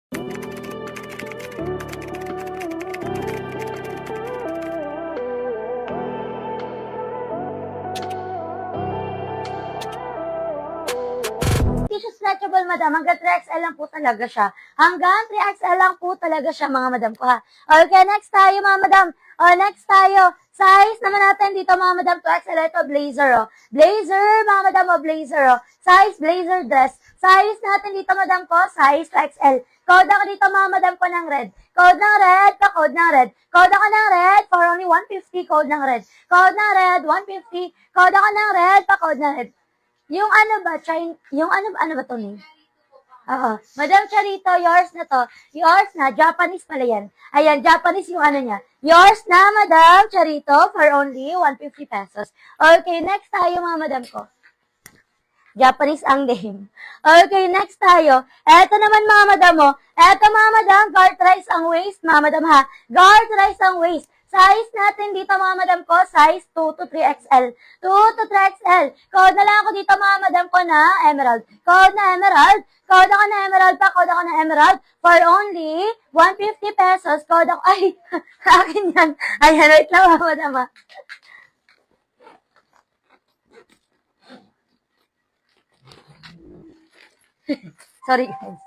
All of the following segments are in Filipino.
Tissue stretchable, madam. Hanggang 3XL lang po talaga siya. Hanggang 3XL lang po talaga siya, mga madam ko, ha. Okay, next tayo, mga madam. Next tayo. Size naman natin dito, mga madam, 2XL. Ito, blazer, Blazer, mga madam, blazer, Size, blazer dress. Size natin dito, madam ko, size 2XL. Code ako dito, mga madam ko, ng red. Code ng red, pa-code ng red. Code ako ng red for only 150, code ng red. Code ng red, 150. Code ako ng red, pa-code ng red. Yung ano ba, yung ano ba to, ni? Oo. Madam Charito, yours na to. Yours na, Japanese pala yan. Ayan, Japanese yung ano niya. Yours na, Madam Charito, for only 150 pesos. Okay, next tayo, mga madam ko. Japanese ang name. Okay, next tayo. Eto naman, mga madam mo. Eto, mga madam, garterize ang waist, mga madam, ha. Garterize ang waist. Size natin dito, mga madam ko, size 2 to 3XL. 2 to 3XL. Code na lang ako dito, mga madam ko, na emerald. Code na emerald. Code ako na emerald pa. Code ako na emerald for only 150 pesos. Code ako, ay, akin yan. Ayan, wait lang, mga madam, ha. Sorry, guys.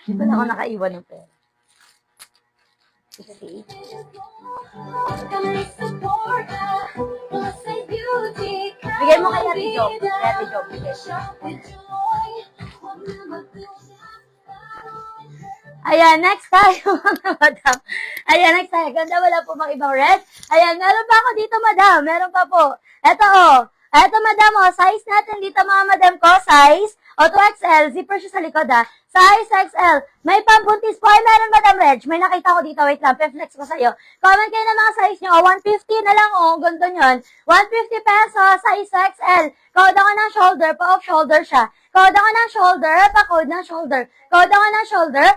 Dito na ako nakaiwan ng pera. See? Bigay mo kay Ate Job. Kay Ate Job. Ayan, next tayo, mga madam. Ayan, next tayo. Ganda, wala po bang ibang red? Ayan, meron pa ako dito, madam. Meron pa po. Eto, Eto, madam, size natin dito, mga madam ko. Size, 2XL. Zipper siya sa likod, ha. Size XL. May pambuntis po. Ay, meron, Madam Reg. May nakita ko dito. Wait lang. Pe-flex ko sa'yo. Comment kayo ng mga size nyo. 150 na lang, Ganda nyon. 150 pesos. Size XL. Code ako ng shoulder. Pa-off shoulder siya. Code ako ng shoulder. Pa-code ng shoulder. Code ako ng shoulder.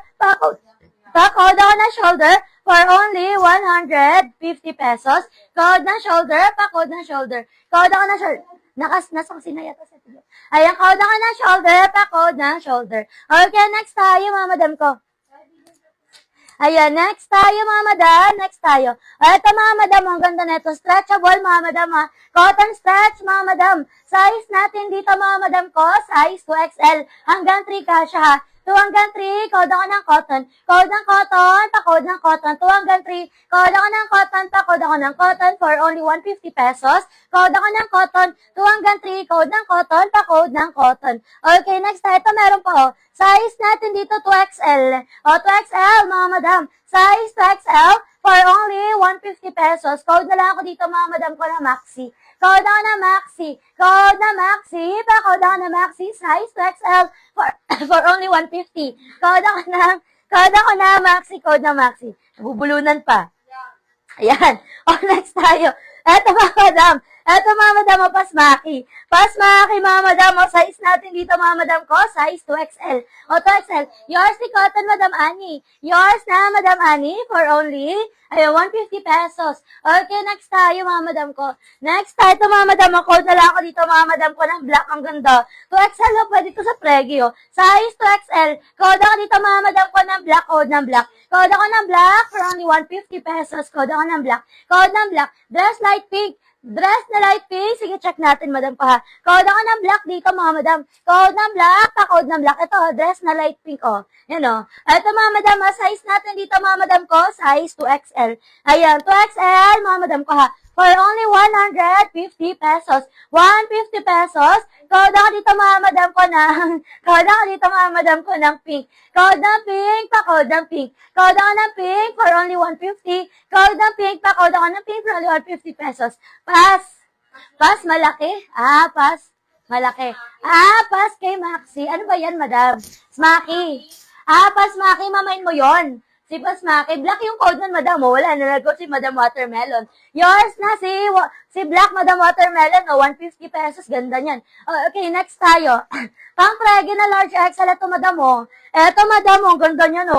Pa-code ako ng shoulder for only 150 pesos. Code ng shoulder. Pa-code ng shoulder. Code ako ng shoulder. Nasa kusina yata sa tiyo. Ayan, code ako ng shoulder, pa-code ng shoulder. Okay, next tayo, mga madam ko. Ayan, next tayo, mga madam. Next tayo. Ito, mga madam, ang ganda nito. Stretchable, mga madam, ha. Cotton stretch, mga madam. Size natin dito, mga madam ko. Size 2XL. Hanggang 3 kasha, ha. 2 hanggang 3, code ako ng cotton. Code ng cotton, pa-code ng cotton. 2 hanggang 3, code ako ng cotton, pa-code ako ng cotton for only 150 pesos. Code ako ng cotton. 2 hanggang 3, code ng cotton, pa-code ng cotton. Okay, next tayo. Ito meron pa, Size natin dito, 2XL. 2XL, mga madam. Size 2XL for only 150 pesos. Code na lang ako dito, mga madam ko, na Maxi. Code ako na Maxi. Code na Maxi. Pa-code ako na Maxi. Size 2XL for only 150. Code ako na Maxi. Code na Maxi. Nabubulunan pa. Ayan. Next tayo. Eto, mga madam. Eto, mga madam, pasmaki. Pasmaki, mga madam. Size natin dito, mga madam ko. Size 2XL. 2XL. Yours ni Cotton, Madam Annie. Yours na, Madam Annie, for only 150 pesos. Okay, next tayo, mga madam ko. Next tayo, ito, mga madam. Code na lang ako dito, mga madam ko, ng black. Ang ganda. 2XL, pwede ito sa pregio. Size 2XL. Code ako dito, mga madam ko, ng black. Code ng black. Code ako ng black for only 150 pesos. Code ako ng black. Code ng black. Dress light pink. Dress na light pink. Sige, check natin, madam pa, ha. Code ako ng black dito, mga madam. Code ng black, pa-code ng black. Ito, dress na light pink, Yan, Ito, mga madam, size natin dito, mga madam ko, size 2XL. Ayan, 2XL, mga madam ko, ha. For only 150 pesos. 150 pesos. Code ako dito, mga madam ko, ng pink. Code ng pink, pa-code ng pink. Code ako ng pink for only 150. Code ng pink, pa-code ako ng pink for only 150 pesos. Pass. Pass, malaki. Pass. Malaki. Pass kay Maxi. Ano ba yan, madam? Smaki. Pass, Maki. Mamain mo yon. Si Pasmaki. Black yung code nun, madam. Wala. Nalagot si Madam Watermelon. Yours na si Black Madam Watermelon. 150 pesos. Ganda niyan. Okay, next tayo. Pang-pregi na large XL. Ito, madam, Ito, madam, ganda niyan,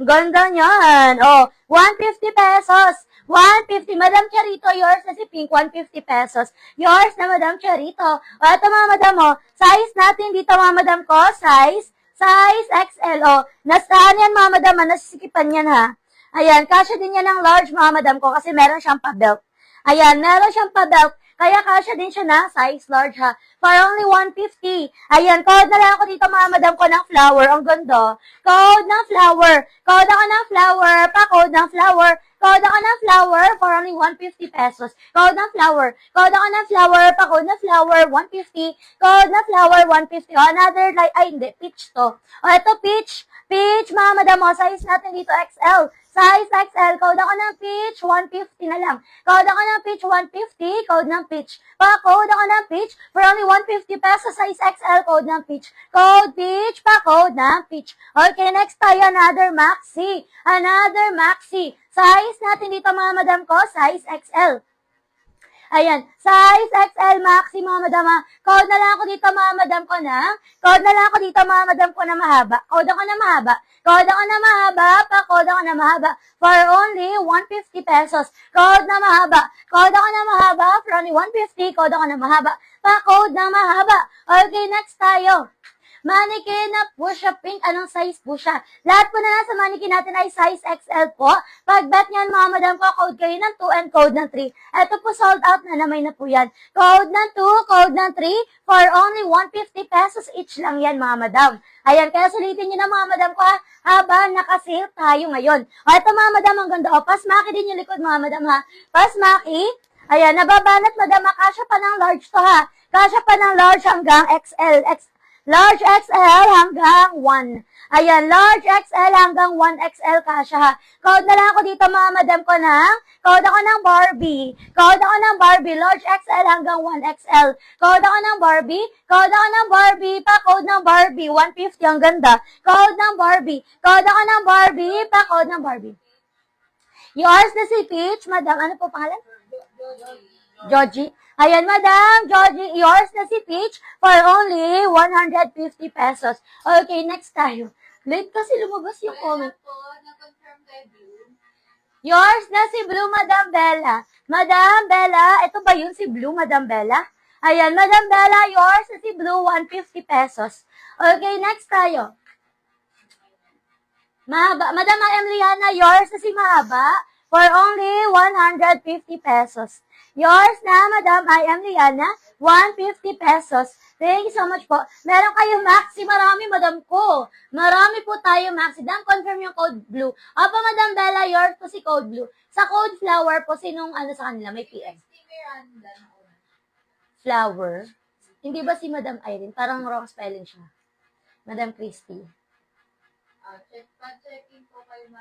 Ganda niyan. 150 pesos. 150. Madam Charito, yours na si Pink, 150 pesos. Yours na, Madam Charito. Ito, mga madam, size natin dito, mga madam ko, size Size XL, oh. Nasaan yan, mga madam, nasisikipan yan, ha? Ayan, kasya din yan ng large, mga madam ko, kasi meron siyang pa-belt. Ayan, meron siyang pa-belt. Kaya kasya din siya na size large, ha? For only 150. Ayan, code na lang ako dito, mga madam ko, ng flower. Ang ganda. Code ng flower. Code ako ng flower. Pa-code ng flower. Code ako ng flower for only 150 pesos. Code ng flower. Code ako ng flower. Pa-code ng flower, 150. Code ng flower, 150. O, another, like, ay, hindi, peach to. O, ito, peach. Peach, mga madam, o, size natin dito, XL. Size XL, code ako ng peach, 150 na lang. Code ako ng peach, 150, code ng peach. Pa-code ako ng peach, for only 150 pesos, size XL, code ng peach. Code peach, pa-code ng peach. Okay, next tayo, another maxi. Another maxi. Size natin dito, mga madam ko, size XL. Ayan, size XL maxi, mga madam, ha. Code na lang ako dito, mga madam ko na. Code na lang ako dito, mga madam ko na mahaba. Code ako na mahaba. Code ako na mahaba, pa-code ako na mahaba. For only 150 pesos. Code na mahaba. Code ako na mahaba, for only 150. Code ako na mahaba. Pa-code na mahaba. Okay, next tayo. Mannequin na push-up pink. Anong size po siya? Lahat po na nasa mannequin natin ay size XL po. Pag bet nyan, mga madam ko, code kayo ng 2 and code ng 3. Ito po sold out na naman na po yan. Code ng 2, code ng 3 for only 150 pesos each lang yan, mga madam. Ayan, kaya sulitin nyo na, mga madam ko, ha, habang nakasale tayo ngayon. O, ito, mga madam, ang ganda. O, pasmaki din yung likod, mga madam, ha. Pasmaki. Ayan, nababanat, madam, kasya pa ng large to, ha. Kasya pa ng large hanggang XL. Large XL hanggang 1. Ayan, large XL hanggang 1XL kasya, ha. Code na lang ako dito, mga madam ko ng, code ako ng Barbie. Code ako ng Barbie, large XL hanggang 1XL. Code ako ng Barbie. Code ako ng Barbie, pa-code ng Barbie, 150, ang ganda. Code ng Barbie. Code ako ng Barbie, pa-code ng Barbie. Yours na si Peach, madam, ano po pangalan? Georgie. Ayan, madam, Georgie, yours na si Peach for only 150 pesos. Okay, next tayo. Late kasi lumabas yung comment. Yours na si Blue, Madam Bella. Madam Bella, ito ba yun si Blue, Madam Bella? Ayan, Madam Bella, yours na si Blue, 150 pesos. Okay, next tayo. Mahaba. Madam Emiliana, yours na si Mahaba for only 150 pesos. Yours na, Madam I am Liana, 150 pesos. Thank you so much po. Meron kayo maxi, marami, Madam ko. Marami po tayo maxi. Dan, confirm yung code blue. Opo, Madam Bella, yours po si code blue. Sa code flower po, sinong ano sa kanila, may PM. Flower? Hindi ba si Madam Irene? Parang wrong spelling siya. Madam Christy. Checking po kayo